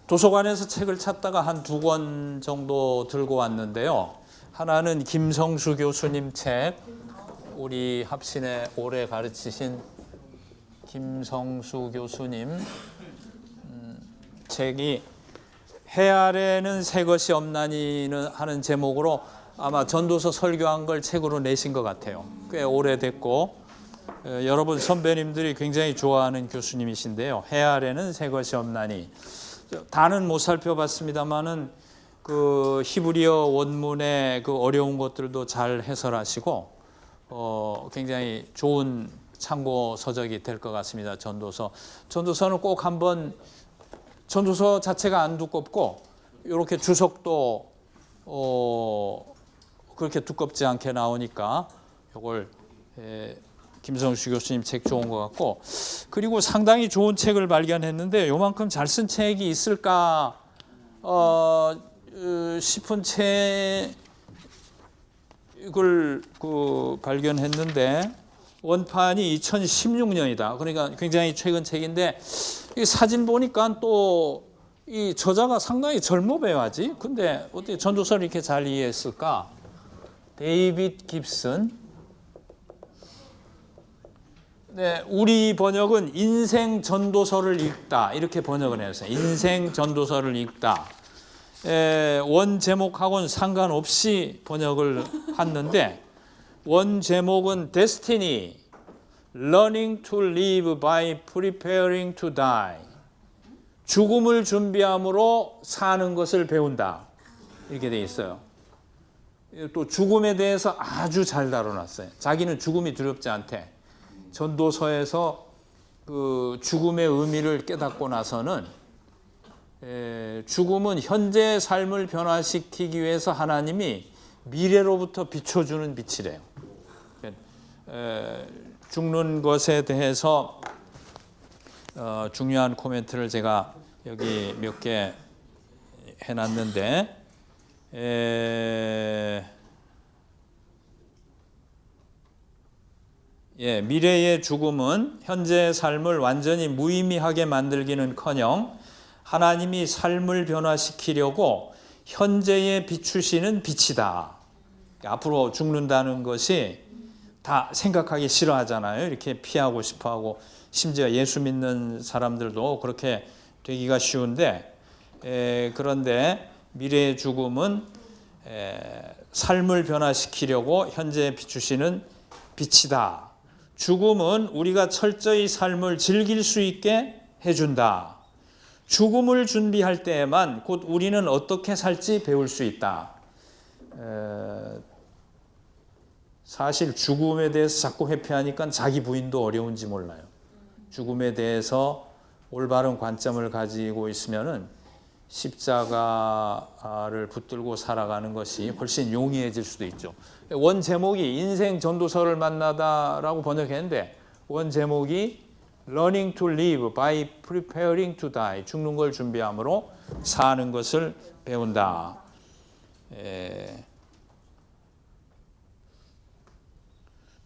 도서관에서 책을 찾다가 한 2권 정도 들고 왔는데요. 하나는 김성수 교수님 책, 우리 합신에 오래 가르치신 김성수 교수님 책이 해 아래는 새 것이 없나니는 하는 제목으로 아마 전도서 설교한 걸 책으로 내신 것 같아요. 꽤 오래됐고 여러분 선배님들이 굉장히 좋아하는 교수님이신데요. 해 아래는 새 것이 없나니. 다는 못 살펴봤습니다만은 그 히브리어 원문의 그 어려운 것들도 잘 해설하시고 굉장히 좋은 참고 서적이 될 것 같습니다. 전도서는 꼭 한번, 전도서 자체가 안 두껍고 이렇게 주석도 그렇게 두껍지 않게 나오니까 이걸 김성수 교수님 책 좋은 것 같고, 그리고 상당히 좋은 책을 발견했는데 요만큼 잘 쓴 책이 있을까 싶은 책을 발견했는데 원판이 2016년이다. 그러니까 굉장히 최근 책인데 이 사진 보니까 또 이 저자가 상당히 젊어 보여야지. 근데 어떻게 전도서를 이렇게 잘 이해했을까? 데이빗 깁슨. 네, 우리 번역은 인생 전도서를 읽다 이렇게 번역을 했어요. 인생 전도서를 읽다. 원 제목하고는 상관없이 번역을 했는데 원 제목은 Destiny, Learning to Live by Preparing to Die. 죽음을 준비함으로 사는 것을 배운다. 이렇게 돼 있어요. 또 죽음에 대해서 아주 잘 다뤄놨어요. 자기는 죽음이 두렵지 않대. 전도서에서 그 죽음의 의미를 깨닫고 나서는 죽음은 현재의 삶을 변화시키기 위해서 하나님이 미래로부터 비춰주는 빛이래요. 죽는 것에 대해서 중요한 코멘트를 제가 여기 몇 개 해놨는데 미래의 죽음은 현재의 삶을 완전히 무의미하게 만들기는커녕 하나님이 삶을 변화시키려고 현재에 비추시는 빛이다. 앞으로 죽는다는 것이 다 생각하기 싫어하잖아요. 이렇게 피하고 싶어하고 심지어 예수 믿는 사람들도 그렇게 되기가 쉬운데 그런데 미래의 죽음은 삶을 변화시키려고 현재에 비추시는 빛이다. 죽음은 우리가 철저히 삶을 즐길 수 있게 해준다. 죽음을 준비할 때에만 곧 우리는 어떻게 살지 배울 수 있다. 사실 죽음에 대해서 자꾸 회피하니까 자기 부인도 어려운지 몰라요. 죽음에 대해서 올바른 관점을 가지고 있으면은 십자가를 붙들고 살아가는 것이 훨씬 용이해질 수도 있죠. 원 제목이 인생 전도서를 만나다라고 번역했는데 원 제목이 Learning to live by preparing to die. 죽는 걸 준비함으로 사는 것을 배운다.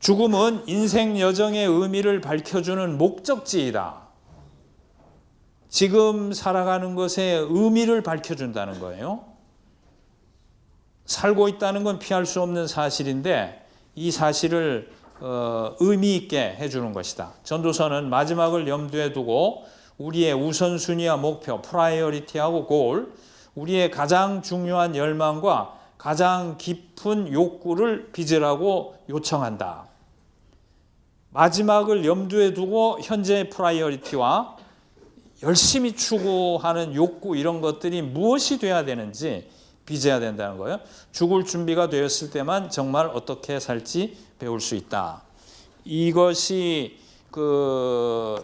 죽음은 인생 여정의 의미를 밝혀주는 목적지이다. 지금 살아가는 것의 의미를 밝혀준다는 거예요. 살고 있다는 건 피할 수 없는 사실인데 이 사실을 의미 있게 해주는 것이다. 전도서는 마지막을 염두에 두고 우리의 우선순위와 목표, 프라이어리티하고 골, 우리의 가장 중요한 열망과 가장 깊은 욕구를 빚으라고 요청한다. 마지막을 염두에 두고 현재의 프라이어리티와 열심히 추구하는 욕구 이런 것들이 무엇이 돼야 되는지 빚어야 된다는 거예요. 죽을 준비가 되었을 때만 정말 어떻게 살지 배울 수 있다. 이것이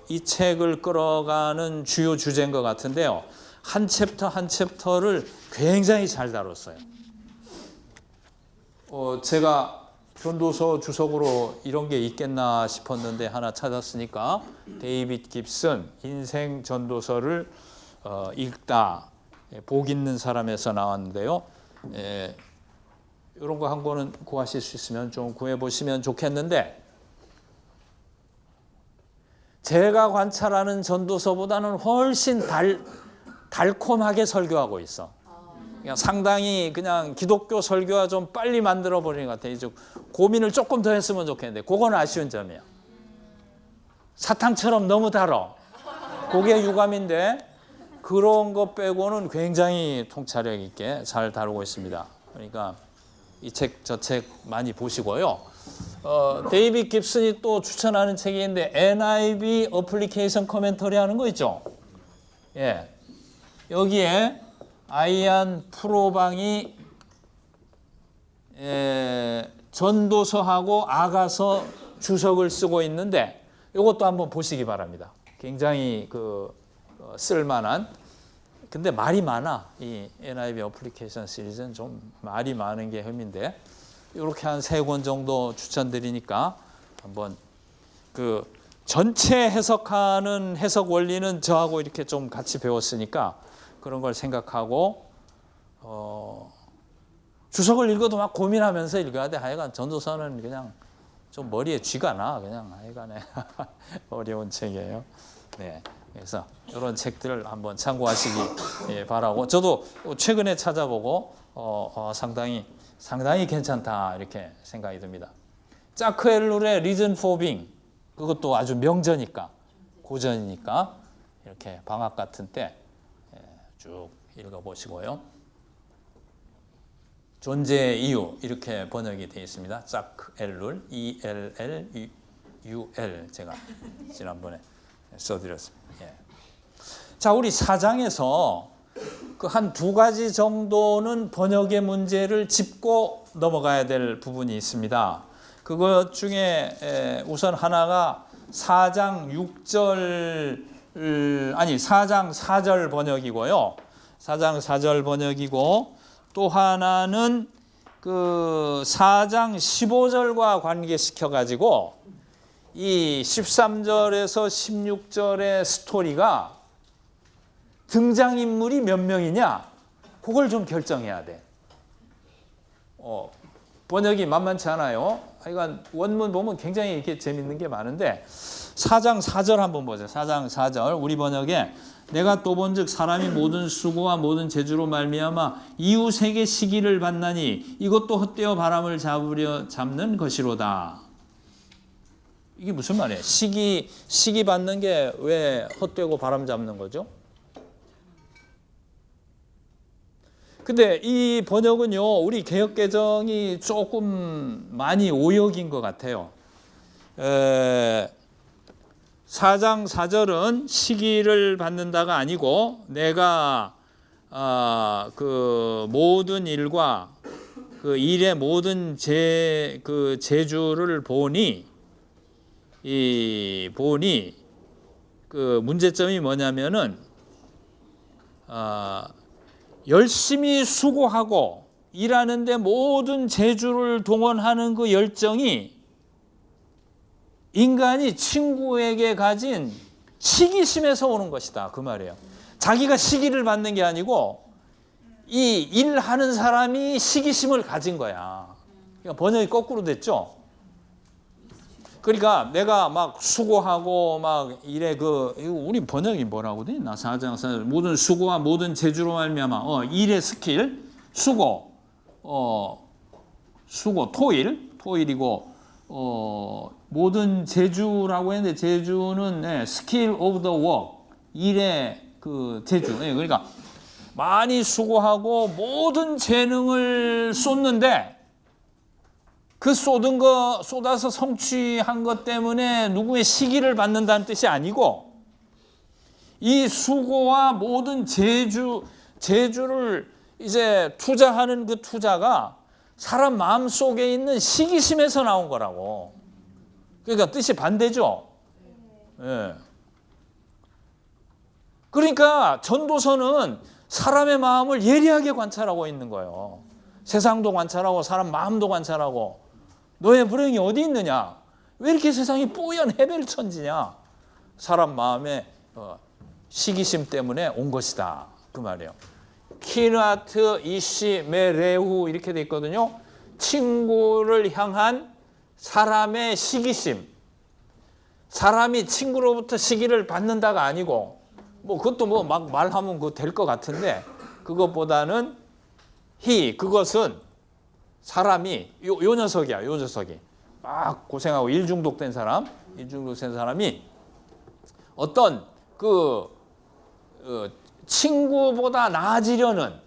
이 책을 끌어가는 주요 주제인 것 같은데요. 한 챕터 한 챕터를 굉장히 잘 다뤘어요. 제가 전도서 주석으로 이런 게 있겠나 싶었는데 하나 찾았으니까 데이빗 깁슨 인생 전도서를 읽다. 복 있는 사람에서 나왔는데요. 이런 거 한 권은 구하실 수 있으면 좀 구해보시면 좋겠는데 제가 관찰하는 전도서보다는 훨씬 달콤하게 설교하고 있어. 그냥 상당히 그냥 기독교 설교와 좀 빨리 만들어 버리는 것 같아. 이제 고민을 조금 더 했으면 좋겠는데 그건 아쉬운 점이야. 사탕처럼 너무 달어. 그게 유감인데 그런 거 빼고는 굉장히 통찰력 있게 잘 다루고 있습니다. 그러니까 이 책 저 책 많이 보시고요. 데이빗 깁슨이 또 추천하는 책이 있는데 NIV 어플리케이션 커멘터리 하는 거 있죠. 예, 여기에 아이안 프로방이 전도서하고 아가서 주석을 쓰고 있는데 이것도 한번 보시기 바랍니다. 굉장히 쓸만한. 근데 말이 많아. 이 NIV 어플리케이션 시리즈는 좀 말이 많은 게 흠인데 이렇게 한 3권 정도 추천드리니까 한번 전체 해석하는 해석 원리는 저하고 이렇게 좀 같이 배웠으니까 그런 걸 생각하고 주석을 읽어도 막 고민하면서 읽어야 돼. 하여간 전도서는 그냥 좀 머리에 쥐가 나. 그냥 하여간에 어려운 책이에요. 네, 그래서 이런 책들을 한번 참고하시기 바라고 저도 최근에 찾아보고 상당히 괜찮다 이렇게 생각이 듭니다. 자크 엘룰의 리즌 포 빙 그것도 아주 명저니까 고전이니까 이렇게 방학 같은 때 쭉 읽어보시고요. 존재의 이유 이렇게 번역이 되어 있습니다. 자크 엘룰 ELLUL 제가 지난번에 써드렸습니다. 예. 자, 우리 4장에서 한 2가지 정도는 번역의 문제를 짚고 넘어가야 될 부분이 있습니다. 그것 중에 우선 하나가 4장 4절 번역이고요. 4장 4절 번역이고 또 하나는 4장 15절과 관계시켜 가지고 이 13절에서 16절의 스토리가 등장인물이 몇 명이냐 그걸 좀 결정해야 돼. 번역이 만만치 않아요. 하여간 원문 보면 굉장히 이렇게 재밌는 게 많은데 4장 4절 한번 보세요. 4장 4절 우리 번역에 내가 또 본즉 사람이 모든 수고와 모든 재주로 말미암아 이웃에게 시기를 받나니 이것도 헛되어 바람을 잡는 것이로다. 이게 무슨 말이에요? 시기 받는 게 왜 헛되고 바람 잡는 거죠? 근데 이 번역은요, 우리 개역개정이 조금 많이 오역인 것 같아요. 4장 4절은 시기를 받는다가 아니고 내가 모든 일과 그 일의 모든 재주를 보니 그 문제점이 뭐냐면은 열심히 수고하고 일하는데 모든 재주를 동원하는 그 열정이 인간이 친구에게 가진 시기심에서 오는 것이다. 그 말이에요. 자기가 시기를 받는 게 아니고 이 일하는 사람이 시기심을 가진 거야. 그러니까 번역이 거꾸로 됐죠. 그러니까 내가 막 수고하고 막 일에 우리 번역이 뭐라고 돼? 나 4장 4절 모든 수고와 모든 재주로 말미암아 일의 스킬 수고 토일이고 모든 재주라고 했는데 재주는 스킬 오브 더 워크 일의 그 재주. 그러니까 많이 수고하고 모든 재능을 쏟는데 그 쏟아서 성취한 것 때문에 누구의 시기를 받는다는 뜻이 아니고 이 수고와 모든 재주를 이제 투자하는 그 투자가 사람 마음 속에 있는 시기심에서 나온 거라고. 그러니까 뜻이 반대죠. 예. 그러니까 전도서는 사람의 마음을 예리하게 관찰하고 있는 거예요. 세상도 관찰하고 사람 마음도 관찰하고 너의 불행이 어디 있느냐? 왜 이렇게 세상이 뽀얀 해벨천지냐? 사람 마음의 시기심 때문에 온 것이다. 그 말이에요. 키나트 이시 메레후 이렇게 돼 있거든요. 친구를 향한 사람의 시기심. 사람이 친구로부터 시기를 받는다가 아니고 뭐 그것도 뭐 막 말하면 그거 될 것 같은데 그것보다는 그것은 사람이 요 녀석이야. 요 녀석이 막 고생하고 일중독된 사람이 어떤 친구보다 나아지려는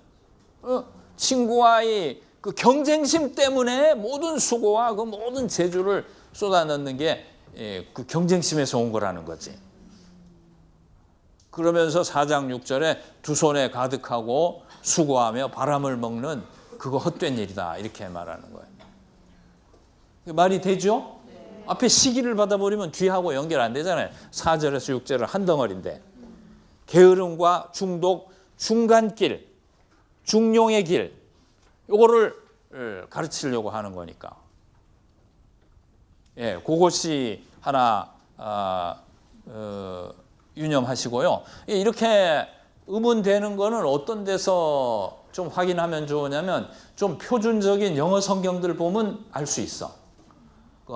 친구와의 그 경쟁심 때문에 모든 수고와 그 모든 재주를 쏟아넣는 게 그 경쟁심에서 온 거라는 거지. 그러면서 4장 6절에 두 손에 가득하고 수고하며 바람을 먹는 그거 헛된 일이다 이렇게 말하는 거예요. 말이 되죠? 네. 앞에 시기를 받아버리면 뒤하고 연결 안 되잖아요. 4절에서 6절은 한 덩어리인데 게으름과 중독, 중간길, 중용의 길 요거를 가르치려고 하는 거니까. 예, 그것이 하나 유념하시고요. 이렇게 의문되는 거는 어떤 데서 좀 확인하면 좋으냐면 좀 표준적인 영어 성경들 보면 알 수 있어.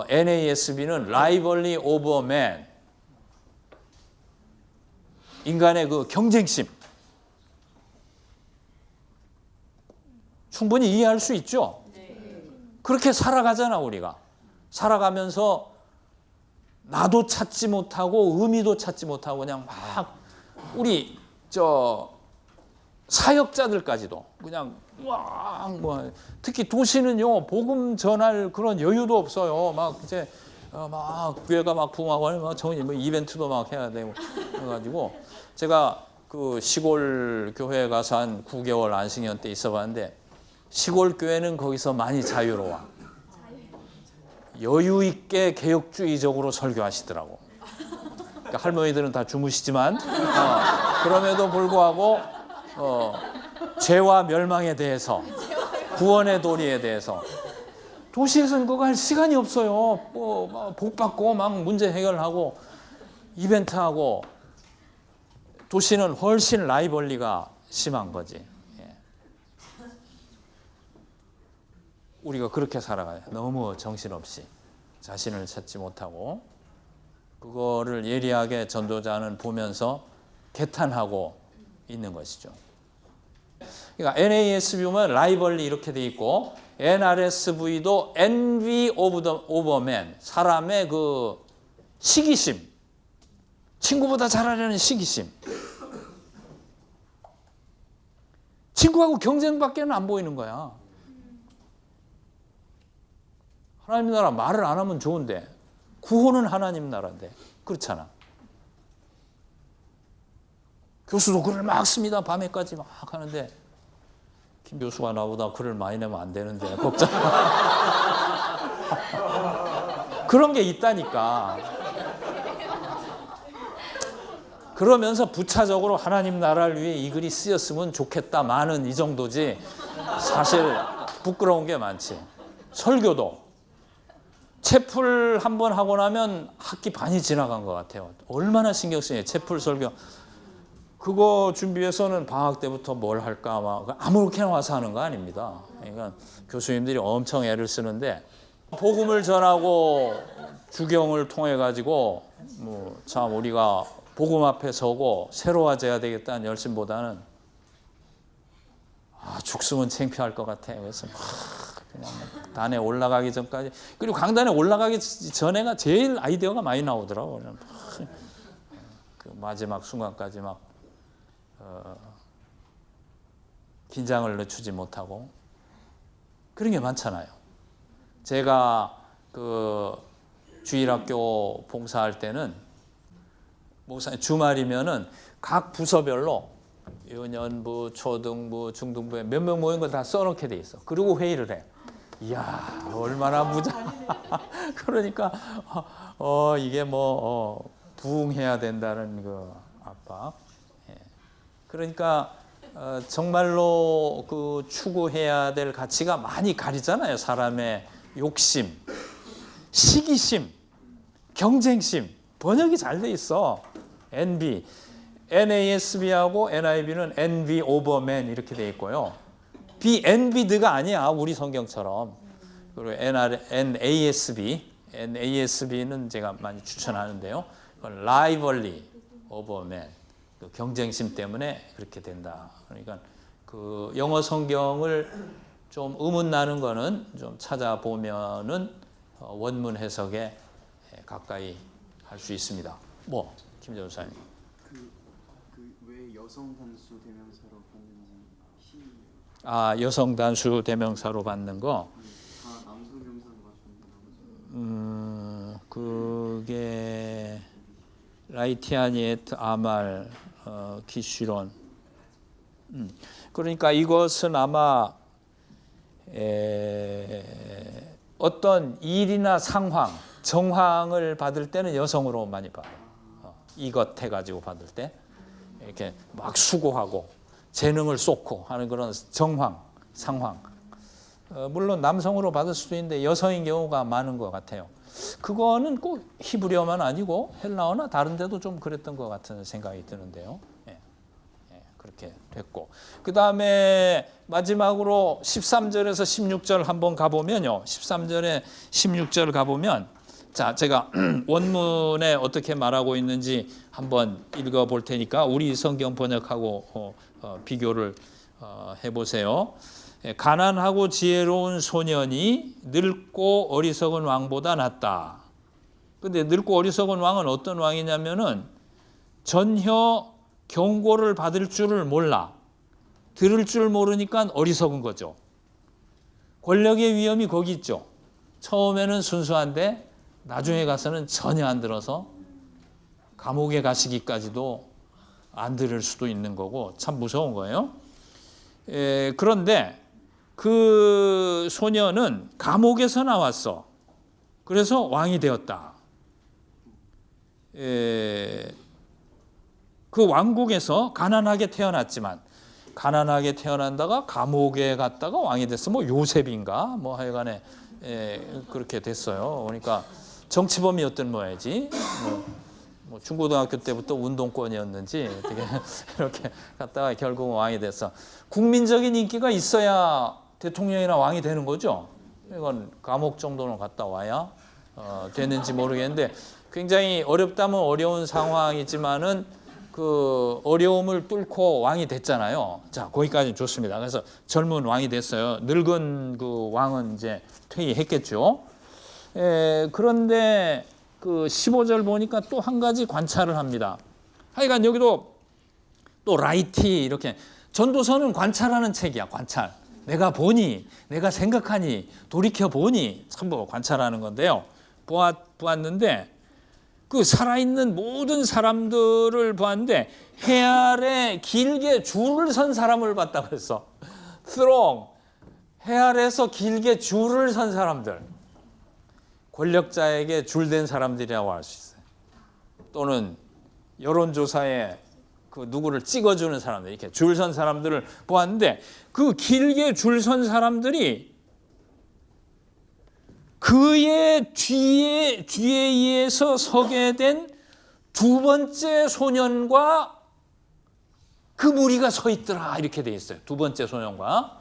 NASB는 Rivalry over Man. 인간의 그 경쟁심. 충분히 이해할 수 있죠? 그렇게 살아가잖아, 우리가. 살아가면서 나도 찾지 못하고 의미도 찾지 못하고 그냥 막 우리 사역자들까지도 그냥 뭐 특히 도시는요 복음 전할 그런 여유도 없어요. 막 이제 막 교회가 막 붐하고 뭐 이벤트도 막 해야 되고 그래가지고 제가 그 시골 교회에 가서 한 9개월 안식년 때 있어봤는데 시골 교회는 거기서 많이 자유로워. 여유 있게 개혁주의적으로 설교하시더라고. 그러니까 할머니들은 다 주무시지만 그럼에도 불구하고 죄와 멸망에 대해서 구원의 도리에 대해서 도시에서는 그거 할 시간이 없어요. 뭐 복 받고 막 문제 해결하고 이벤트하고 도시는 훨씬 라이벌리가 심한 거지. 우리가 그렇게 살아가요. 너무 정신없이 자신을 찾지 못하고 그거를 예리하게 전도자는 보면서 개탄하고 있는 것이죠. 그러니까 NASB 보면 라이벌리 이렇게 돼 있고 NRSV도 envy over man, 사람의 그 시기심, 친구보다 잘하려는 시기심. 친구하고 경쟁밖에는 안 보이는 거야. 하나님 나라 말을 안 하면 좋은데 구원은 하나님 나라인데 그렇잖아. 교수도 글을 막 씁니다. 밤에까지 막 하는데 김 교수가 나보다 글을 많이 내면 안 되는데 걱정. 그런 게 있다니까. 그러면서 부차적으로 하나님 나라를 위해 이 글이 쓰였으면 좋겠다마는 이 정도지 사실 부끄러운 게 많지. 설교도 채플 한 번 하고 나면 학기 반이 지나간 것 같아요. 얼마나 신경 쓰냐. 채플 설교. 그거 준비해서는 방학 때부터 뭘 할까 막 아무렇게나 와서 하는 거 아닙니다. 그러니까 교수님들이 엄청 애를 쓰는데 복음을 전하고 주경을 통해 가지고 뭐 참 우리가 복음 앞에 서고 새로워져야 되겠다는 열심보다는 죽으면 창피할 것 같아. 그래서 막 그냥 단에 올라가기 전까지 그리고 강단에 올라가기 전에가 제일 아이디어가 많이 나오더라고. 그 마지막 순간까지 막 긴장을 늦추지 못하고 그런 게 많잖아요. 제가 그 주일학교 봉사할 때는 목사님 주말이면은 각 부서별로 유년부, 초등부, 중등부에 몇 명 모인 걸 다 써놓게 돼 있어. 그리고 회의를 해. 이야 얼마나 그러니까 이게 뭐 부응해야 된다는 그 압박. 그러니까 정말로 그 추구해야 될 가치가 많이 가리잖아요. 사람의 욕심, 시기심, 경쟁심. 번역이 잘 돼 있어. NB, NASB하고 NIV는 envy over man 이렇게 돼 있고요. be envied가 아니야. 우리 성경처럼. 그리고 NASB는 제가 많이 추천하는데요. rivalry over man. 그 경쟁심 때문에 그렇게 된다. 그러니까 그 영어 성경을 좀 의문 나는 거는 좀 찾아보면은 원문 해석에 가까이 할 수 있습니다. 뭐 김 전사님. 왜 여성 단수 대명사로 받는지 여성 단수 대명사로 받는 거. 다 남성 명사로 맞추는데 그게 라이티아니에트 아말 기슈론. 그러니까 이것은 아마 어떤 일이나 상황, 정황을 받을 때는 여성으로 많이 받아요. 이것 해가지고 받을 때 이렇게 막 수고하고 재능을 쏟고 하는 그런 정황, 상황. 물론 남성으로 받을 수도 있는데 여성인 경우가 많은 것 같아요. 그거는 꼭 히브리어만 아니고 헬라어나 다른 데도 좀 그랬던 것 같은 생각이 드는데요. 그렇게 됐고, 그 다음에 마지막으로 13절에서 16절 한번 가보면요. 13절에 16절 가보면, 자, 제가 원문에 어떻게 말하고 있는지 한번 읽어볼 테니까 우리 성경 번역하고 비교를 해보세요. 가난하고 지혜로운 소년이 늙고 어리석은 왕보다 낫다. 근데 늙고 어리석은 왕은 어떤 왕이냐면은 전혀 경고를 받을 줄을 몰라. 들을 줄 모르니까 어리석은 거죠. 권력의 위험이 거기 있죠. 처음에는 순수한데 나중에 가서는 전혀 안 들어서 감옥에 가시기까지도 안 들을 수도 있는 거고 참 무서운 거예요. 그런데 그 소년은 감옥에서 나왔어. 그래서 왕이 되었다. 그 왕국에서 가난하게 태어났지만 가난하게 태어난다가 감옥에 갔다가 왕이 됐어. 뭐 요셉인가 뭐 하여간에 그렇게 됐어요. 그러니까 정치범이었던 모양이지. 뭐 중고등학교 때부터 운동권이었는지 어떻게 이렇게 갔다가 결국은 왕이 됐어. 국민적인 인기가 있어야 대통령이나 왕이 되는 거죠. 이건 감옥 정도는 갔다 와야 되는지 모르겠는데 굉장히 어렵다면 어려운 상황이지만은 그 어려움을 뚫고 왕이 됐잖아요. 자, 거기까지 좋습니다. 그래서 젊은 왕이 됐어요. 늙은 그 왕은 이제 퇴위했겠죠. 그런데 그 15절 보니까 또 한 가지 관찰을 합니다. 하여간 여기도 또 라이티 이렇게 전도서는 관찰하는 책이야. 관찰. 내가 보니, 내가 생각하니, 돌이켜 보니 전부 관찰하는 건데요. 보았는데 그 살아있는 모든 사람들을 보았는데 해 아래 길게 줄을 선 사람을 봤다고 했어. throng. 해 아래에서 길게 줄을 선 사람들. 권력자에게 줄된 사람들이라고 할 수 있어요. 또는 여론조사에 그 누구를 찍어주는 사람들, 이렇게 줄 선 사람들을 보았는데 그 길게 줄 선 사람들이 그의 뒤에 의해서 서게 된 두 번째 소년과 그 무리가 서 있더라 이렇게 돼 있어요. 두 번째 소년과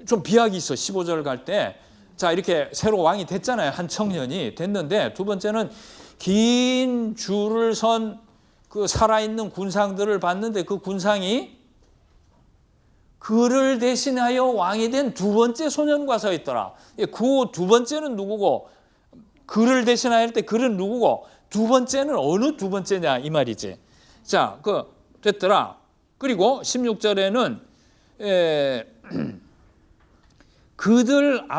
좀 비약이 있어. 15절 갈 때 자 이렇게 새로 왕이 됐잖아요. 한 청년이 됐는데 두 번째는 긴 줄을 선 그 살아있는 군상들을 봤는데 그 군상이 그를 대신하여 왕이 된 두 번째 소년과 서 있더라. 그 두 번째는 누구고 그를 대신하여 할 때 그는 누구고 두 번째는 어느 두 번째냐 이 말이지. 자, 그 됐더라. 그리고 16절에는 그들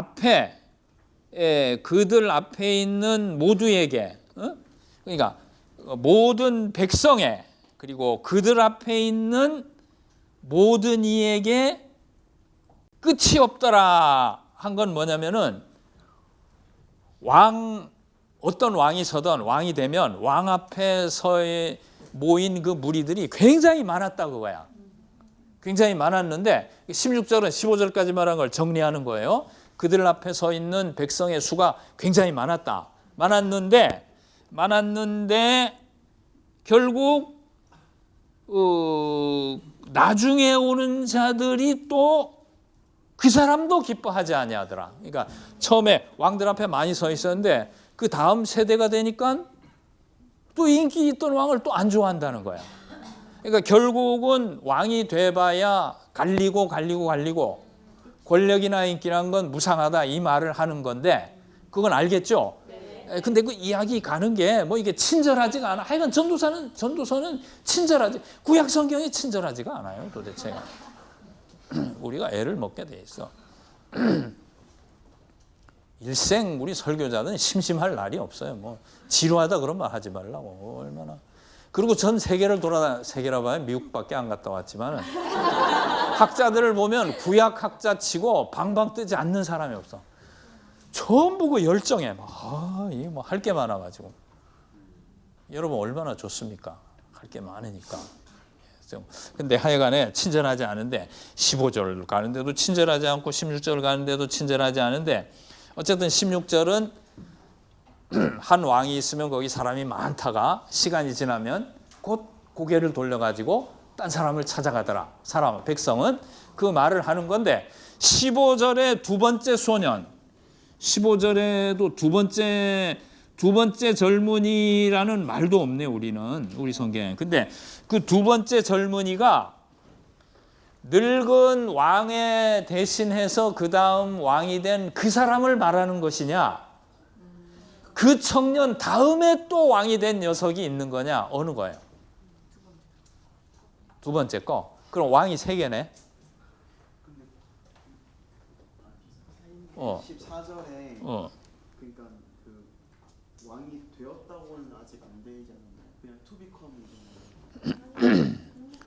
앞에 있는 모두에게 그러니까 모든 백성에 그리고 그들 앞에 있는 모든 이에게 끝이 없더라 한 건 뭐냐면은 어떤 왕이 서던 왕이 되면 왕 앞에 서에 모인 그 무리들이 굉장히 많았다 그거야. 굉장히 많았는데 16절은 15절까지 말한 걸 정리하는 거예요. 그들 앞에 서 있는 백성의 수가 굉장히 많았다. 많았는데 결국 나중에 오는 자들이 또 그 사람도 기뻐하지 아니하더라. 그러니까 처음에 왕들 앞에 많이 서 있었는데 그 다음 세대가 되니까 또 인기 있던 왕을 또 안 좋아한다는 거야. 그러니까 결국은 왕이 돼봐야 갈리고 권력이나 인기란 건 무상하다 이 말을 하는 건데 그건 알겠죠? 근데 그 이야기 가는 게 뭐 이게 친절하지가 않아. 하여간 전도서는 친절하지. 구약 성경이 친절하지가 않아요, 도대체. 우리가 애를 먹게 돼 있어. 일생 우리 설교자들은 심심할 날이 없어요. 뭐 지루하다 그러면 하지 말라고. 얼마나. 그리고 전 세계를 세계라 봐야 미국밖에 안 갔다 왔지만은 학자들을 보면 구약 학자 치고 방방 뜨지 않는 사람이 없어. 전부 그 열정에 이게 뭐 할 게 많아가지고. 여러분 얼마나 좋습니까? 할 게 많으니까. 근데 하여간에 친절하지 않은데 15절 가는데도 친절하지 않고 16절 가는데도 친절하지 않은데 어쨌든 16절은 한 왕이 있으면 거기 사람이 많다가 시간이 지나면 곧 고개를 돌려가지고 딴 사람을 찾아가더라. 백성은 그 말을 하는 건데 15절의 두 번째 소년 15절에도 두 번째 젊은이라는 말도 없네 우리 성경. 근데 그 두 번째 젊은이가 늙은 왕에 대신해서 그 다음 왕이 된 그 사람을 말하는 것이냐, 그 청년 다음에 또 왕이 된 녀석이 있는 거냐, 어느 거예요? 두 번째 거. 그럼 왕이 세 개네. 14절에 그러니까 그 왕이 되었다고는 아직 안 되잖아요. 그냥 to become.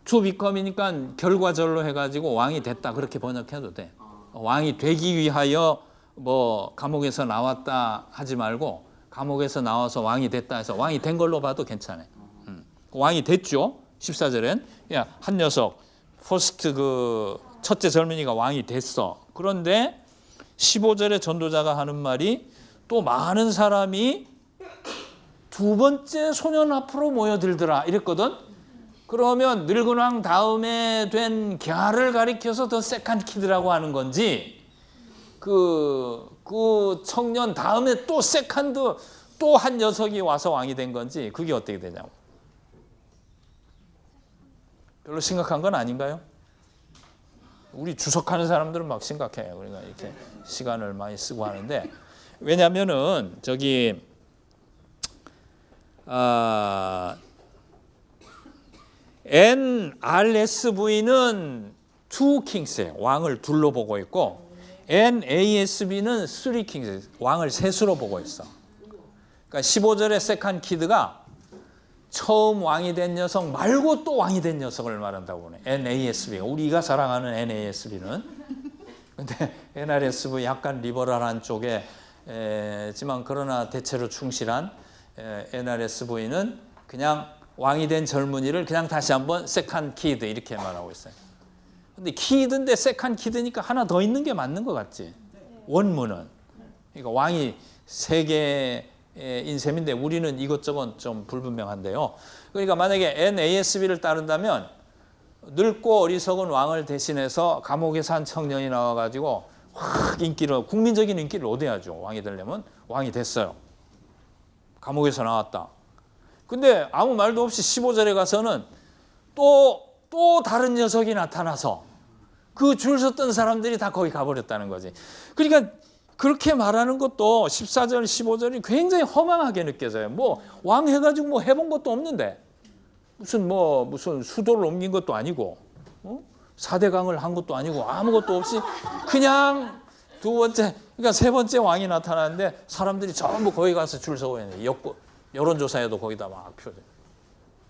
to become이니까 결과절로 해가지고 왕이 됐다 그렇게 번역해도 돼. 왕이 되기 위하여 뭐 감옥에서 나왔다 하지 말고 감옥에서 나와서 왕이 됐다 해서 왕이 된 걸로 봐도 괜찮아요. 왕이 됐죠. 14절엔 한 녀석 퍼스트 그 첫째 젊은이가 왕이 됐어. 그런데 15절에 전도자가 하는 말이 또 많은 사람이 두 번째 소년 앞으로 모여들더라 이랬거든. 그러면 늙은 왕 다음에 된 걔를 가리켜서 더 세컨드 키드라고 하는 건지 그 청년 다음에 또 세컨드 또 한 녀석이 와서 왕이 된 건지 그게 어떻게 되냐고. 별로 심각한 건 아닌가요? 우리 주석하는 사람들은 막 심각해요. 그러니까 이렇게 시간을 많이 쓰고 하는데 왜냐하면은 저기 NRSV는 two kings예요. 왕을 둘로 보고 있고 NASB는 three kings, 왕을 셋으로 보고 있어. 그러니까 15절의 세컨드 키드가 처음 왕이 된 녀석 말고 또 왕이 된 녀석을 말한다고 보네. NASB가 우리가 사랑하는 NASB는. 근데 NRSV 약간 리버럴한 쪽에 지만 그러나 대체로 충실한 NRSV는 그냥 왕이 된 젊은이를 그냥 다시 한번 세컨드 키드 이렇게 말하고 있어요. 근데 키드인데 세컨드 키드니까 하나 더 있는 게 맞는 것 같지? 원문은. 그러니까 왕이 세 개인 셈인데 우리는 이것저것 좀 불분명한데요. 그러니까 만약에 NASB를 따른다면 늙고 어리석은 왕을 대신해서 감옥에서 한 청년이 나와가지고 확 국민적인 인기를 얻어야죠. 왕이 되려면. 왕이 됐어요. 감옥에서 나왔다. 근데 아무 말도 없이 15절에 가서는 또 다른 녀석이 나타나서 그 줄 섰던 사람들이 다 거기 가버렸다는 거지. 그러니까 그렇게 말하는 것도 14절, 15절이 굉장히 허망하게 느껴져요. 뭐 왕 해가지고 뭐 해본 것도 없는데 무슨 수도를 옮긴 것도 아니고 4대강을 한 것도 아니고 아무것도 없이 그냥 그러니까 세 번째 왕이 나타나는데 사람들이 전부 거기 가서 줄 서고 있는 여론조사에도 거기다 막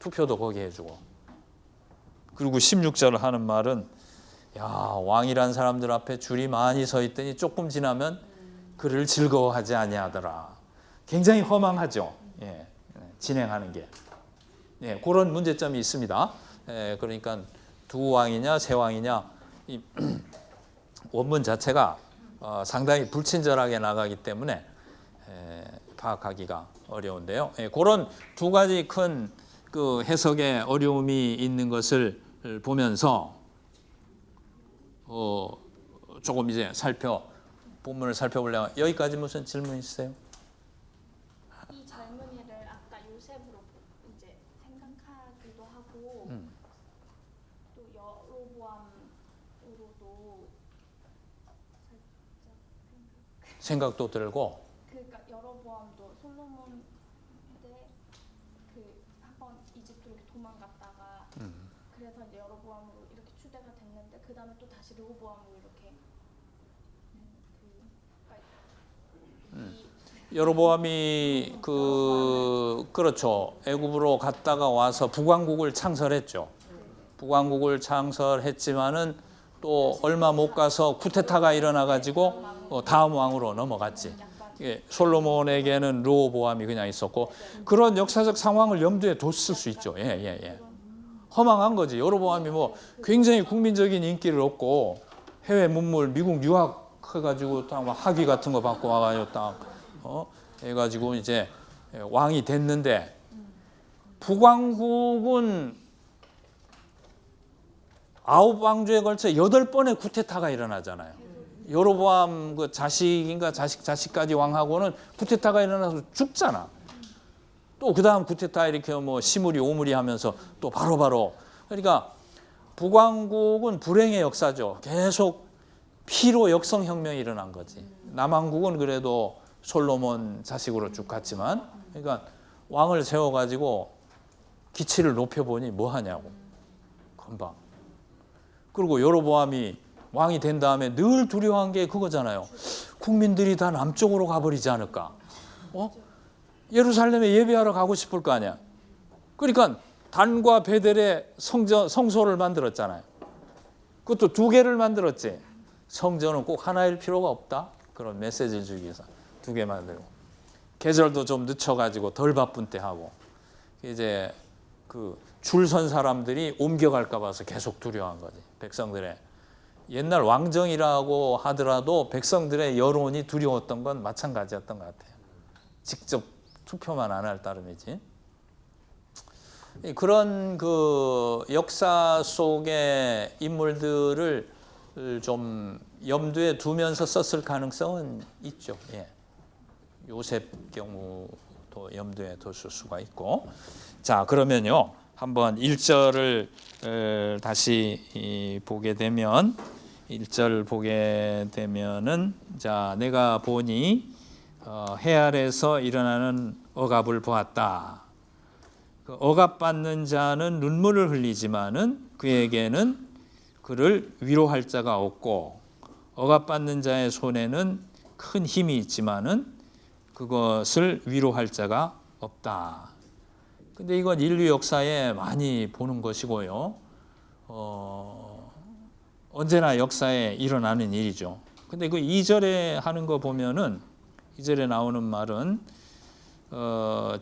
투표도 거기 해주고. 그리고 16절 하는 말은 왕이란 사람들 앞에 줄이 많이 서 있더니 조금 지나면 그를 즐거워하지 아니하더라. 굉장히 허망하죠. 진행하는 게. 그런 문제점이 있습니다. 그러니까 두 왕이냐 세 왕이냐 이 원문 자체가 상당히 불친절하게 나가기 때문에 파악하기가 어려운데요. 그런 두 가지 큰 그 해석의 어려움이 있는 것을 보면서 조금 이제 본문을 살펴보려면 여기까지 무슨 질문 있으세요? 이 젊은이를 아까 요셉으로 이제 생각하기도 하고 생각도 들고. 그러니까 여로보암도 솔로몬 때그 한번 이집트로 이렇게 도망갔다가 그래서 이제 여로보암으로 이렇게 추대가 됐는데 그 다음에 또 다시 르호보암으로 이렇게 여로보암이 그렇죠. 애굽으로 갔다가 와서 북왕국을 창설했죠. 북왕국을 창설했지만은 또 얼마 못 가서 쿠데타가 일어나 가지고 다음 왕으로 넘어갔지. 예, 솔로몬에게는 르호보암이 그냥 있었고 그런 역사적 상황을 염두에 뒀을 수 있죠. 예. 허망한 거지. 여로보암이 뭐 굉장히 국민적인 인기를 얻고 해외 문물 미국 유학해가지고 딱 학위 같은 거 받고 와가지고 딱 해가지고 이제 왕이 됐는데 북왕국은 9왕조에 걸쳐 8번의 쿠데타가 일어나잖아요. 여로보암 그 자식인가 자식까지 왕하고는 쿠데타가 일어나서 죽잖아. 또 그 다음 쿠데타 이렇게 뭐 시무리 오무리 하면서 또 바로바로. 그러니까 북왕국은 불행의 역사죠. 계속 피로 역성혁명이 일어난 거지. 남왕국은 그래도 솔로몬 자식으로 쭉 갔지만, 그러니까 왕을 세워가지고 기치를 높여보니 뭐 하냐고. 금방. 그리고 여로보암이 왕이 된 다음에 늘 두려워한 게 그거잖아요. 국민들이 다 남쪽으로 가버리지 않을까. 예루살렘에 예배하러 가고 싶을 거 아니야. 그러니까 단과 베델의 성소를 만들었잖아요. 그것도 2개를 만들었지. 성전은 꼭 하나일 필요가 없다. 그런 메시지를 주기 위해서 2개 만들고. 계절도 좀 늦춰가지고 덜 바쁜 때 하고. 이제 그 줄 선 사람들이 옮겨갈까 봐서 계속 두려워한 거지. 백성들의. 옛날 왕정이라고 하더라도 백성들의 여론이 두려웠던 건 마찬가지였던 것 같아요. 직접 투표만 안 할 따름이지. 그런 그 역사 속의 인물들을 좀 염두에 두면서 썼을 가능성은 있죠. 예. 요셉 경우도 염두에 뒀을 수가 있고. 자, 그러면요. 한번 1절을 다시 보게 되면 1절 보게 되면은 자, 내가 보니 해 아래에서 일어나는 억압을 보았다. 그 억압받는 자는 눈물을 흘리지만은 그에게는 그를 위로할 자가 없고 억압받는 자의 손에는 큰 힘이 있지만은 그것을 위로할 자가 없다. 근데 이건 인류 역사에 많이 보는 것이고요. 언제나 역사에 일어나는 일이죠. 근데 그 2절에 하는 거 보면은 2절에 나오는 말은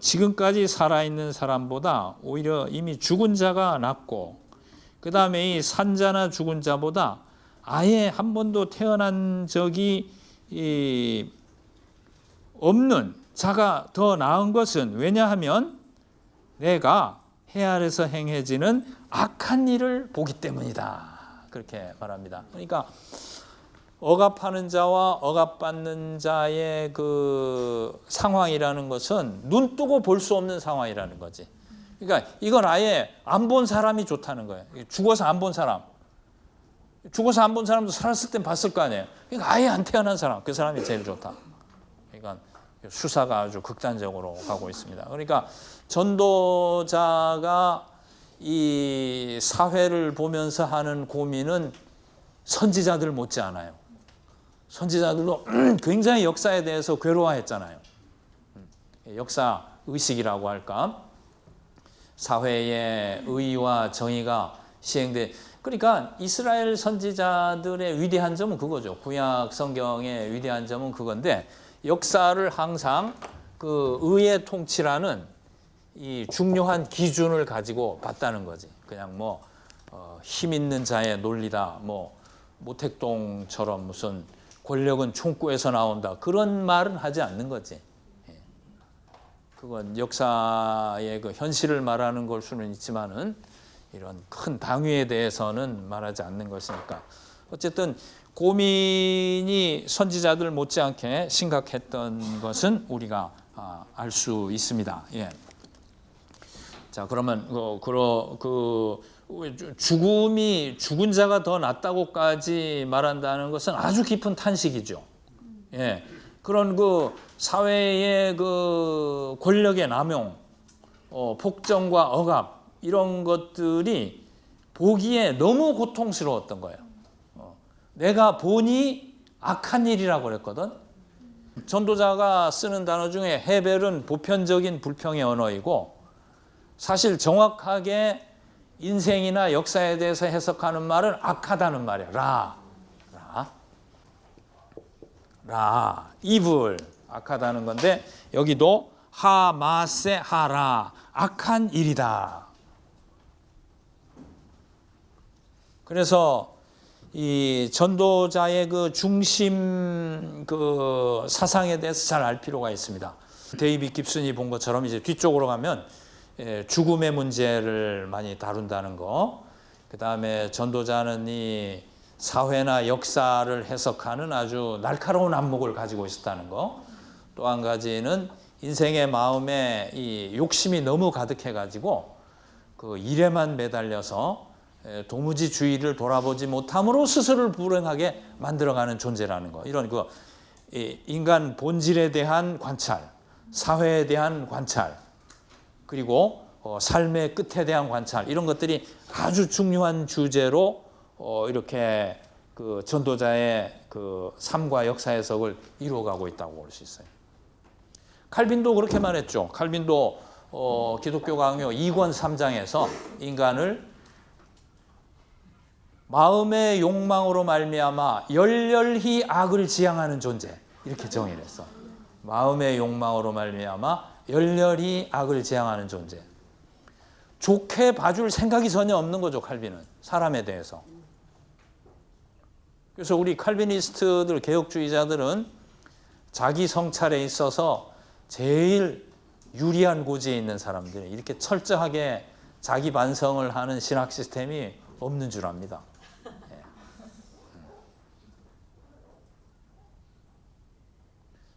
지금까지 살아있는 사람보다 오히려 이미 죽은 자가 낫고 그 다음에 이 산자나 죽은 자보다 아예 한 번도 태어난 적이 없는 자가 더 나은 것은 왜냐하면 내가 해 아래에서 행해지는 악한 일을 보기 때문이다. 그렇게 말합니다. 그러니까 억압하는 자와 억압받는 자의 그 상황이라는 것은 눈 뜨고 볼 수 없는 상황이라는 거지. 그러니까 이건 아예 안 본 사람이 좋다는 거예요. 죽어서 안 본 사람. 죽어서 안 본 사람도 살았을 땐 봤을 거 아니에요. 그러니까 아예 안 태어난 사람. 그 사람이 제일 좋다. 그러니까 수사가 아주 극단적으로 가고 있습니다. 그러니까 전도자가 이 사회를 보면서 하는 고민은 선지자들 못지 않아요. 선지자들도 굉장히 역사에 대해서 괴로워했잖아요. 역사 의식이라고 할까? 사회의 의와 정의가 시행돼. 그러니까 이스라엘 선지자들의 위대한 점은 그거죠. 구약 성경의 위대한 점은 그건데 역사를 항상 그 의의 통치라는 이 중요한 기준을 가지고 봤다는 거지. 그냥 뭐 힘 있는 자의 논리다. 뭐 모택동처럼 무슨 권력은 총구에서 나온다. 그런 말은 하지 않는 거지. 그건 역사의 그 현실을 말하는 걸 수는 있지만은 이런 큰 당위에 대해서는 말하지 않는 것이니까. 어쨌든 고민이 선지자들 못지않게 심각했던 것은 우리가 알 수 있습니다. 예. 자, 그러면 죽은 자가 더 낫다고까지 말한다는 것은 아주 깊은 탄식이죠. 예. 그런 그 사회의 그 권력의 남용, 폭정과 억압 이런 것들이 보기에 너무 고통스러웠던 거예요. 내가 보니 악한 일이라고 그랬거든. 전도자가 쓰는 단어 중에 헤벨은 보편적인 불평의 언어이고 사실 정확하게 인생이나 역사에 대해서 해석하는 말은 악하다는 말이야. evil 악하다는 건데 여기도 하마세 하라 악한 일이다. 그래서 이 전도자의 그 중심 그 사상에 대해서 잘 알 필요가 있습니다. 데이빗 깁슨이 본 것처럼 이제 뒤쪽으로 가면 죽음의 문제를 많이 다룬다는 거, 그 다음에 전도자는 이 사회나 역사를 해석하는 아주 날카로운 안목을 가지고 있었다는 거, 또 한 가지는 인생의 마음에 이 욕심이 너무 가득해가지고 그 일에만 매달려서 도무지 주위를 돌아보지 못함으로 스스로를 불행하게 만들어가는 존재라는 거. 이런 그 인간 본질에 대한 관찰, 사회에 대한 관찰, 그리고 삶의 끝에 대한 관찰 이런 것들이 아주 중요한 주제로 이렇게 그 전도자의 그 삶과 역사 해석을 이루어가고 있다고 볼 수 있어요. 칼빈도 그렇게 말했죠. 칼빈도 기독교 강요 2권 3장에서 인간을 마음의 욕망으로 말미암아 열렬히 악을 지향하는 존재 이렇게 정의를 했어. 마음의 욕망으로 말미암아 열렬히 악을 지향하는 존재. 좋게 봐줄 생각이 전혀 없는 거죠. 칼빈은 사람에 대해서. 그래서 우리 칼비니스트들 개혁주의자들은 자기 성찰에 있어서 제일 유리한 고지에 있는 사람들이 이렇게 철저하게 자기 반성을 하는 신학 시스템이 없는 줄 압니다.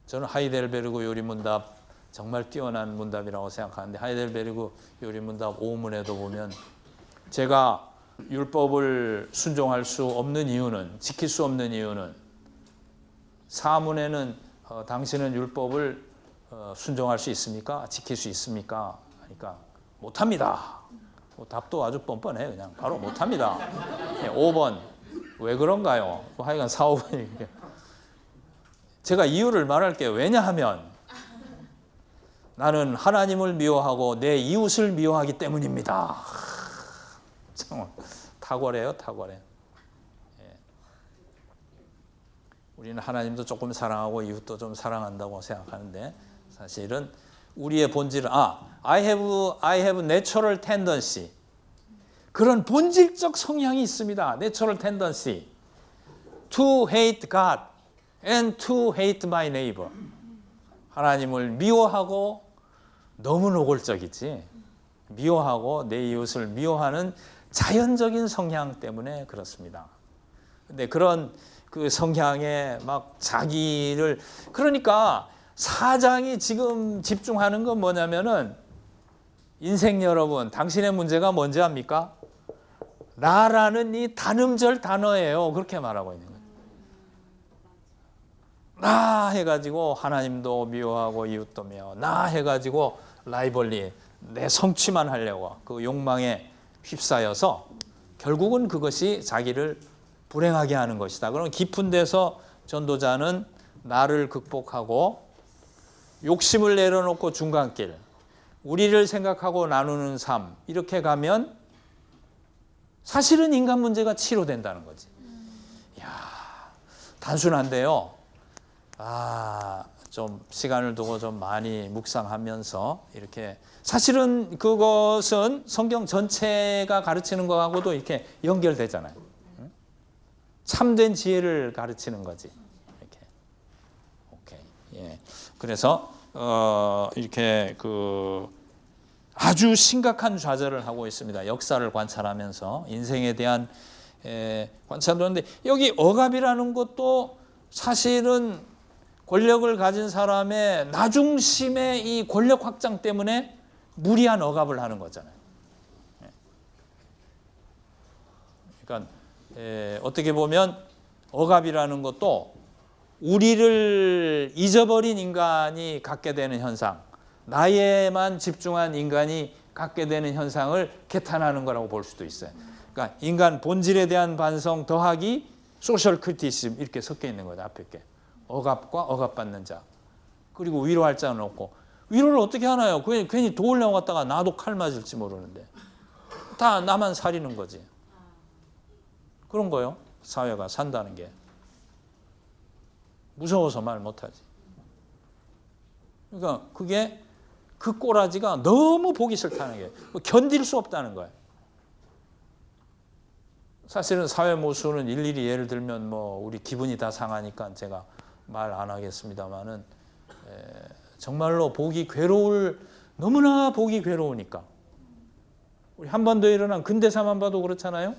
저는 하이델베르그 요리문답 정말 뛰어난 문답이라고 생각하는데 하이델베르그 요리문답 5문에도 보면 제가 율법을 순종할 수 없는 이유는 지킬 수 없는 이유는 4문에는 당신은 율법을 순종할 수 있습니까? 지킬 수 있습니까? 하니까 못합니다. 답도 아주 뻔뻔해 그냥 바로 못합니다. 5번 왜 그런가요? 하여간 4, 5번이 제가 이유를 말할게요. 왜냐하면 나는 하나님을 미워하고 내 이웃을 미워하기 때문입니다. 참 탁월해요, 탁월해. 우리는 하나님도 조금 사랑하고 이웃도 좀 사랑한다고 생각하는데 사실은 우리의 본질은 I have natural tendency 그런 본질적 성향이 있습니다. natural tendency to hate God and to hate my neighbor. 하나님을 미워하고 너무 노골적이지. 미워하고 내 이웃을 미워하는 자연적인 성향 때문에 그렇습니다. 근데 그런 그 성향에 막 자기를 그러니까 사장이 지금 집중하는 건 뭐냐면은 인생 여러분 당신의 문제가 뭔지 압니까? 나라는 이 단음절 단어예요. 그렇게 말하고 있는 거예요. 나 해가지고 하나님도 미워하고 이웃도 미워. 나 해가지고 라이벌리 내 성취만 하려고 그 욕망에 휩싸여서 결국은 그것이 자기를 불행하게 하는 것이다. 그럼 깊은 데서 전도자는 나를 극복하고 욕심을 내려놓고 중간길, 우리를 생각하고 나누는 삶 이렇게 가면 사실은 인간 문제가 치료된다는 거지. 이야, 단순한데요. 좀 시간을 두고 좀 많이 묵상하면서 이렇게 사실은 그것은 성경 전체가 가르치는 거하고도 이렇게 연결되잖아요. 참된 지혜를 가르치는 거지. 이렇게. 오케이. 예. 그래서 이렇게 그 아주 심각한 좌절을 하고 있습니다. 역사를 관찰하면서 인생에 대한 관찰을 하는데 여기 억압이라는 것도 사실은 권력을 가진 사람의 나중심의 이 권력 확장 때문에 무리한 억압을 하는 거잖아요. 그러니까 어떻게 보면 억압이라는 것도 우리를 잊어버린 인간이 갖게 되는 현상, 나에만 집중한 인간이 갖게 되는 현상을 개탄하는 거라고 볼 수도 있어요. 그러니까 인간 본질에 대한 반성 더하기 소셜 크리티시즘 이렇게 섞여 있는 거죠. 앞에 게 억압과 억압받는 자, 그리고 위로할 자는 없고. 위로를 어떻게 하나요? 괜히 도우려고 갔다가 나도 칼 맞을지 모르는데 다 나만 살이는 거지. 그런 거요. 사회가 산다는 게 무서워서 말 못하지. 그러니까 그게 그 꼬라지가 너무 보기 싫다는 게 견딜 수 없다는 거예요. 사실은 사회 모순은 일일이 예를 들면 뭐 우리 기분이 다 상하니까 제가 말 안 하겠습니다만은 정말로 보기 너무나 보기 괴로우니까. 우리 한반도에 일어난 근대사만 봐도 그렇잖아요.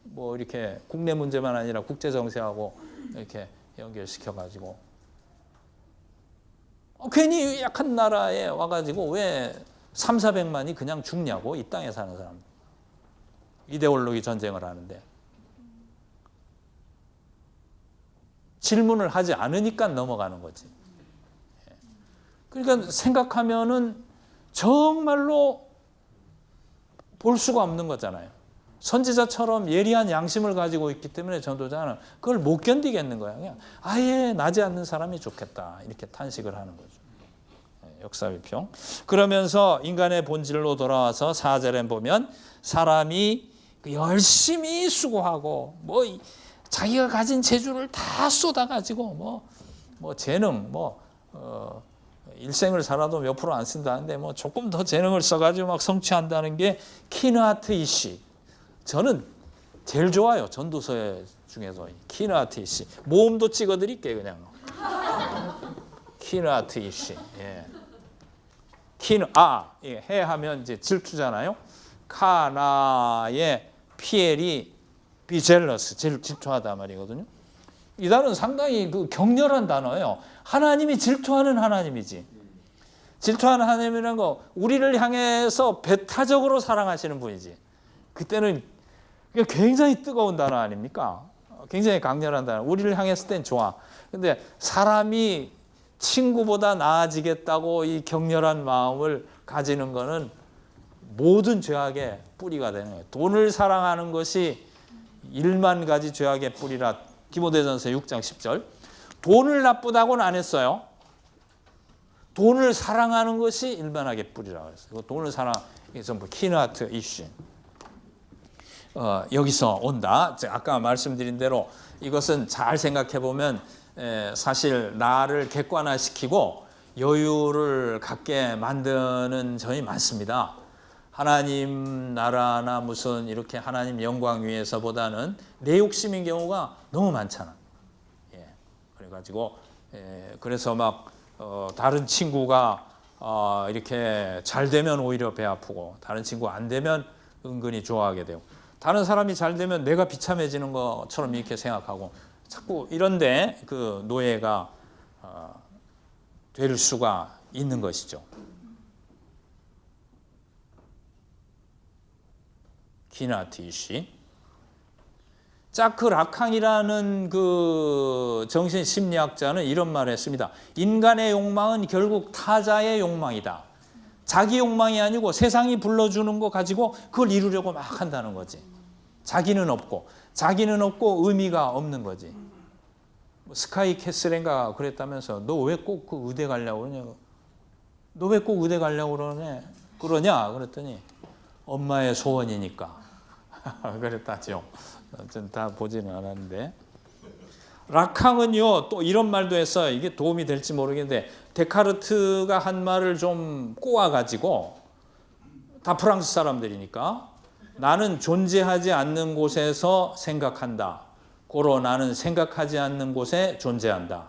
뭐 이렇게 국내 문제만 아니라 국제 정세하고 이렇게 연결시켜가지고 괜히 약한 나라에 와가지고 왜 300~400만이 그냥 죽냐고, 이 땅에 사는 사람. 이데올로기 전쟁을 하는데 질문을 하지 않으니까 넘어가는 거지. 그러니까 생각하면은 정말로 볼 수가 없는 거잖아요. 선지자처럼 예리한 양심을 가지고 있기 때문에 전도자는 그걸 못 견디겠는 거야. 그냥 아예 나지 않는 사람이 좋겠다, 이렇게 탄식을 하는 거죠. 역사비평. 그러면서 인간의 본질로 돌아와서 4절에 보면 사람이 열심히 수고하고 뭐 자기가 가진 재주를 다 쏟아가지고 뭐 재능 일생을 살아도 몇 프로 안 쓴다는데 뭐 조금 더 재능을 써가지고 막 성취한다는 게 키너아트 이시. 저는 제일 좋아요. 전도서 중에서 키너아트 이시. 모음도 찍어드릴게요, 그냥. 키너아트 이시. 예. 해 하면 이제 질투잖아요. 카나의 피엘이 비젤러스, 질투하다 말이거든요. 이 단어는 상당히 그 격렬한 단어예요. 하나님이 질투하는 하나님이지. 질투하는 하나님이라는 거 우리를 향해서 배타적으로 사랑하시는 분이지. 그때는 굉장히 뜨거운 단어 아닙니까? 굉장히 강렬한 단어. 우리를 향했을 땐 좋아. 근데 사람이 친구보다 나아지겠다고 이 격렬한 마음을 가지는 거는 모든 죄악의 뿌리가 되는 거예요. 돈을 사랑하는 것이 1만 가지 죄악의 뿌리라. 디모데전서 6장 10절. 돈을 나쁘다고는 안 했어요. 돈을 사랑하는 것이 일반악의 뿌리라고 했어요. 돈을 이게 전부 키너아트 이슈. 여기서 온다. 아까 말씀드린 대로 이것은 잘 생각해 보면 사실 나를 객관화시키고 여유를 갖게 만드는 점이 많습니다. 하나님 나라나 무슨 이렇게 하나님 영광 위해서보다는 내 욕심인 경우가 너무 많잖아. 그래가지고 그래서 막 다른 친구가 이렇게 잘 되면 오히려 배 아프고 다른 친구 안 되면 은근히 좋아하게 되고 다른 사람이 잘 되면 내가 비참해지는 것처럼 이렇게 생각하고 자꾸 이런데 그 노예가 될 수가 있는 것이죠. 키너아트 이슈. 자크 라캉이라는 그 정신심리학자는 이런 말을 했습니다. 인간의 욕망은 결국 타자의 욕망이다. 자기 욕망이 아니고 세상이 불러주는 거 가지고 그걸 이루려고 막 한다는 거지. 자기는 없고 의미가 없는 거지. 스카이 캐슬인가 그랬다면서 너 왜 꼭 그 의대 가려고 그러냐고. 너 왜 꼭 의대 가려고 그러냐 그랬더니 엄마의 소원이니까 그랬다죠. 전 다 보지는 않았는데. 라캉은요 또 이런 말도 했어요. 이게 도움이 될지 모르겠는데 데카르트가 한 말을 좀 꼬아가지고 다 프랑스 사람들이니까 나는 존재하지 않는 곳에서 생각한다. 고로 나는 생각하지 않는 곳에 존재한다.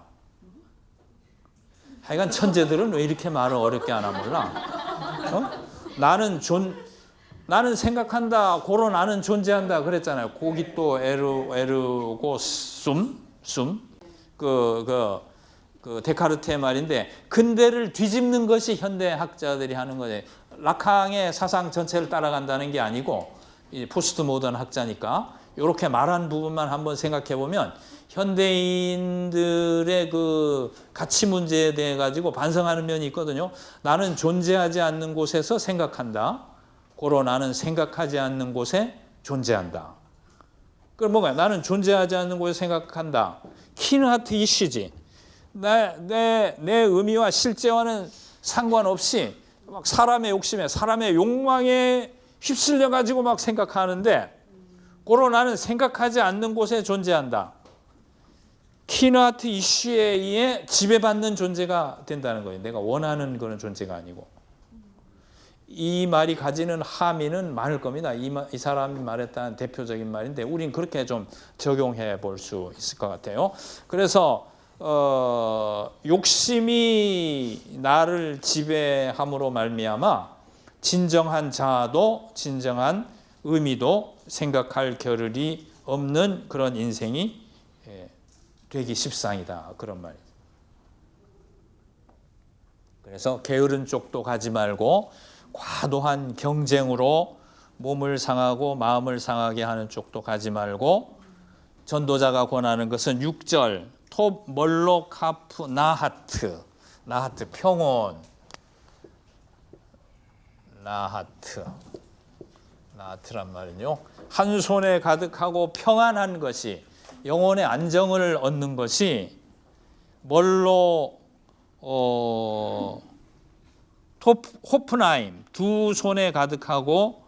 하여간 천재들은 왜 이렇게 말을 어렵게 하나 몰라. 나는 생각한다. 고로 나는 존재한다. 그랬잖아요. 고기또 에르고 그 데카르트의 말인데 근대를 뒤집는 것이 현대 학자들이 하는 거예요. 라캉의 사상 전체를 따라간다는 게 아니고 포스트 모던 학자니까 이렇게 말한 부분만 한번 생각해 보면 현대인들의 그 가치 문제에 대해 가지고 반성하는 면이 있거든요. 나는 존재하지 않는 곳에서 생각한다. 고로 나는 생각하지 않는 곳에 존재한다. 그럼 뭐가 나는 존재하지 않는 곳에 생각한다. 키는하트 이슈지. 내 의미와 실제와는 상관없이 막 사람의 욕심에 사람의 욕망에 휩쓸려 가지고 막 생각하는데 고로 나는 생각하지 않는 곳에 존재한다. 키너하트 이슈에 의해 지배받는 존재가 된다는 거예요. 내가 원하는 그런 존재가 아니고. 이 말이 가지는 함의는 많을 겁니다. 이 사람이 말했다는 대표적인 말인데 우린 그렇게 좀 적용해 볼 수 있을 것 같아요. 그래서 욕심이 나를 지배함으로 말미암아 진정한 자아도 진정한 의미도 생각할 겨를이 없는 그런 인생이 되기 십상이다. 그런 말이죠. 그래서 게으른 쪽도 가지 말고 과도한 경쟁으로 몸을 상하고 마음을 상하게 하는 쪽도 가지 말고 전도자가 권하는 것은 6절 톱 멀로 카프 나하트 평온 나하트란 말은요. 한 손에 가득하고 평안한 것이 영혼의 안정을 얻는 것이 멀로 호프나임 두 손에 가득하고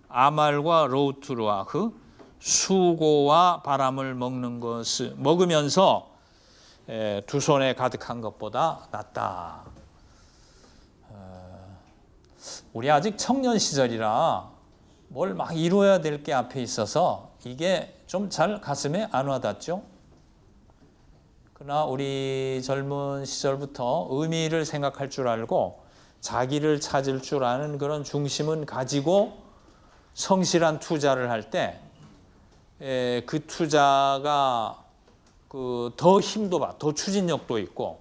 아말과 로우트루아흐 수고와 바람을 먹으면서 두 손에 가득한 것보다 낫다. 우리 아직 청년 시절이라 뭘 막 이루어야 될 게 앞에 있어서 이게 좀 잘 가슴에 안 와닿죠. 그러나 우리 젊은 시절부터 의미를 생각할 줄 알고 자기를 찾을 줄 아는 그런 중심은 가지고 성실한 투자를 할 때 그 투자가 더 힘도 더 추진력도 있고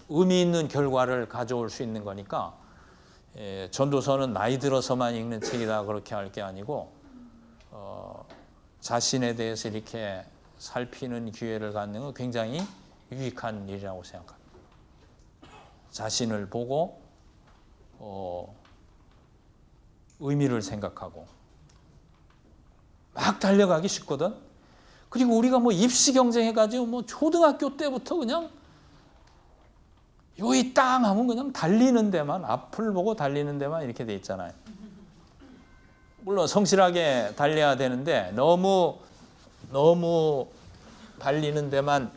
의미 있는 결과를 가져올 수 있는 거니까 전도서는 나이 들어서만 읽는 책이다 그렇게 할 게 아니고 자신에 대해서 이렇게 살피는 기회를 갖는 건 굉장히 유익한 일이라고 생각합니다. 자신을 보고 의미를 생각하고 막 달려가기 쉽거든. 그리고 우리가 뭐 입시 경쟁해가지고 뭐 초등학교 때부터 그냥 요이 땅 하면 그냥 달리는 데만 앞을 보고 달리는 데만 이렇게 돼 있잖아요. 물론 성실하게 달려야 되는데 너무 달리는 데만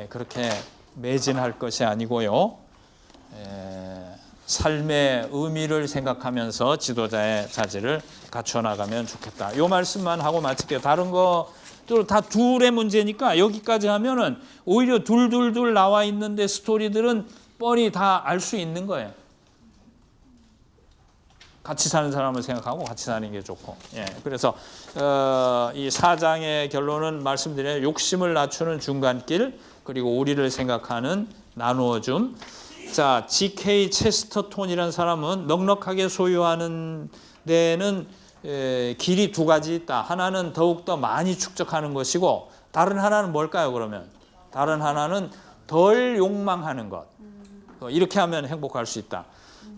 그렇게 매진할 것이 아니고요. 삶의 의미를 생각하면서 지도자의 자질을 갖춰나가면 좋겠다. 이 말씀만 하고 마칠게요. 다른 것들 다 둘의 문제니까 여기까지 하면은 오히려 둘 나와 있는데 스토리들은 뻔히 다 알 수 있는 거예요. 같이 사는 사람을 생각하고 같이 사는 게 좋고. 그래서 이 4장의 결론은 말씀드려요. 욕심을 낮추는 중간길 그리고 우리를 생각하는 나누어줌. 자, G.K. 체스터톤이라는 사람은 넉넉하게 소유하는 데는 길이 두 가지 있다. 하나는 더욱더 많이 축적하는 것이고 다른 하나는 뭘까요? 그러면 다른 하나는 덜 욕망하는 것. 이렇게 하면 행복할 수 있다.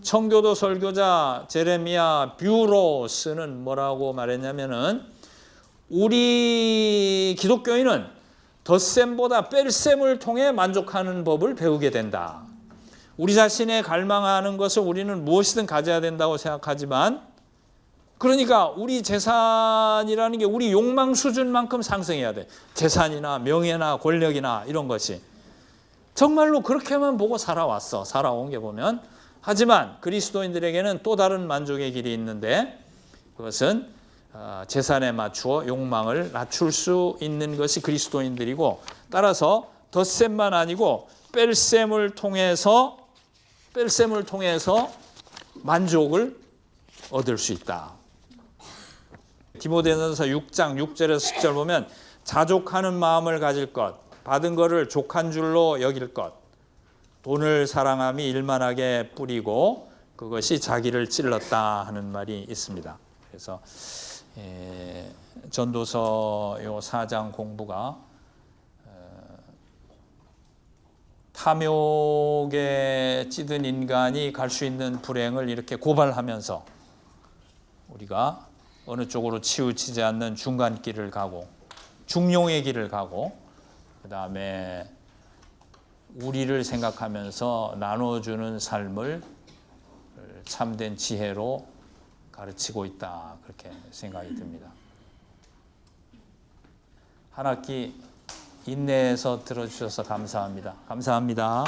청교도 설교자 제레미야 뷰로스는 뭐라고 말했냐면은 우리 기독교인은 덧셈보다 뺄셈을 통해 만족하는 법을 배우게 된다. 우리 자신의 갈망하는 것을 우리는 무엇이든 가져야 된다고 생각하지만 그러니까 우리 재산이라는 게 우리 욕망 수준만큼 상승해야 돼. 재산이나 명예나 권력이나 이런 것이. 정말로 그렇게만 보고 살아온 게 보면. 하지만 그리스도인들에게는 또 다른 만족의 길이 있는데 그것은 재산에 맞추어 욕망을 낮출 수 있는 것이 그리스도인들이고 따라서 덧셈만 아니고 뺄셈을 통해서 만족을 얻을 수 있다. 디모데전서 6장 6절에서 10절 보면 자족하는 마음을 가질 것, 받은 것을 족한 줄로 여길 것, 돈을 사랑함이 일만하게 뿌리고 그것이 자기를 찔렀다 하는 말이 있습니다. 그래서 전도서 요 4장 공부가 탐욕에 찌든 인간이 갈 수 있는 불행을 이렇게 고발하면서 우리가 어느 쪽으로 치우치지 않는 중간길을 가고 중용의 길을 가고 그 다음에 우리를 생각하면서 나눠주는 삶을 참된 지혜로 가르치고 있다, 그렇게 생각이 듭니다. 한 학기 인내해서 들어주셔서 감사합니다. 감사합니다.